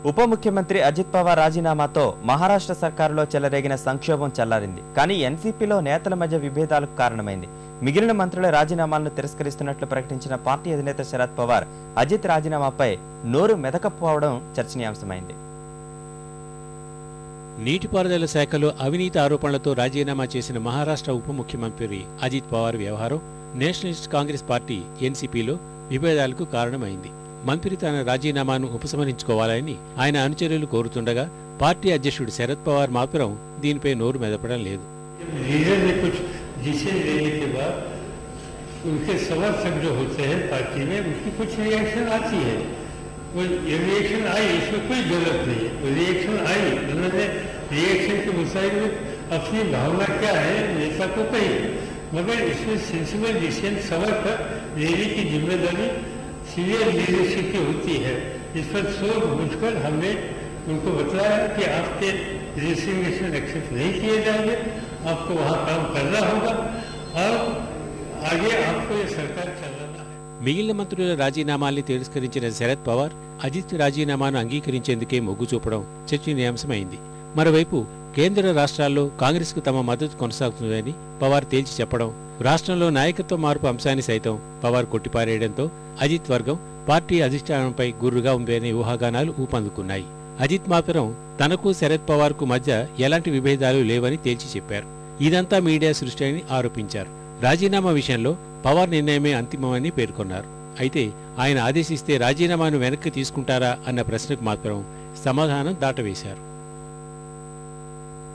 ఉప ముఖ్యమంత్రి అజిత్ పవార్ రాజీనామాతో మహారాష్ట్ర సర్కారులో చెలరేగిన సంక్షోభం చల్లారింది. కానీ ఎన్సీపీలో నేతల మధ్య విభేదాలకు కారణమైంది. మిగిలిన మంత్రుల రాజీనామాలను తిరస్కరిస్తున్నట్లు ప్రకటించిన పార్టీ అధినేత శరద్ పవార్ అజిత్ రాజీనామాపై నోరు మెదకపోవడం చర్చనీయాంశమైంది. నీటిపారుదల శాఖలో అవినీతి ఆరోపణలతో రాజీనామా చేసిన మహారాష్ట్ర ఉప ముఖ్యమంత్రి అజిత్ పవార్ వ్యవహారం నేషనలిస్ట్ కాంగ్రెస్ పార్టీ ఎన్సీపీలో విభేదాలకు కారణమైంది. మంత్రి తన రాజీనామాను ఉపసంహరించుకోవాలని ఆయన అనుచరులు కోరుతుండగా పార్టీ అధ్యక్షుడు శరద్ పవార్ మాత్రం దీనిపై నోరు మెదపడం లేదు. मगर इसमें सेंसिबल डिसीजन समय पर लेने की जिम्मेदारी सीनियर लीडरशिप की होती है. इस पर सोच बूझकर हमने उनको बताया कि आपके रेजिग्नेशन एक्सेप्ट नहीं किए जाएंगे, आपको वहाँ काम करना होगा और आगे आपको ये सरकार चलाना है. మిగిలిన మంత్రుల రాజీనామాల్ని తిరస్కరించిన శరద్ పవార్ అజిత్ రాజీనామాను అంగీకరించేందుకే మొగ్గు చూపడం చర్చనీయాంశమైంది. మరోవైపు కేంద్ర రాష్ట్రాల్లో కాంగ్రెస్ కు తమ మద్దతు కొనసాగుతుందని పవార్ తేల్చి చెప్పడం, రాష్ట్రంలో నాయకత్వ మార్పు అంశాన్ని సైతం పవార్ కొట్టిపారేయడంతో అజిత్ వర్గం పార్టీ అధిష్టానంపై గుర్రుగా ఉందనే ఊహాగానాలు ఊపందుకున్నాయి. అజిత్ మాత్రం తనకు శరద్ పవార్ కు మధ్య ఎలాంటి విభేదాలు లేవని తేల్చి చెప్పారు. ఇదంతా మీడియా సృష్టి అని ఆరోపించారు. రాజీనామా విషయంలో పవార్ నిర్ణయమే అంతిమమని పేర్కొన్నారు. అయితే ఆయన ఆదేశిస్తే రాజీనామాను వెనక్కి తీసుకుంటారా అన్న ప్రశ్నకు మాత్రం సమాధానం దాటవేశారు.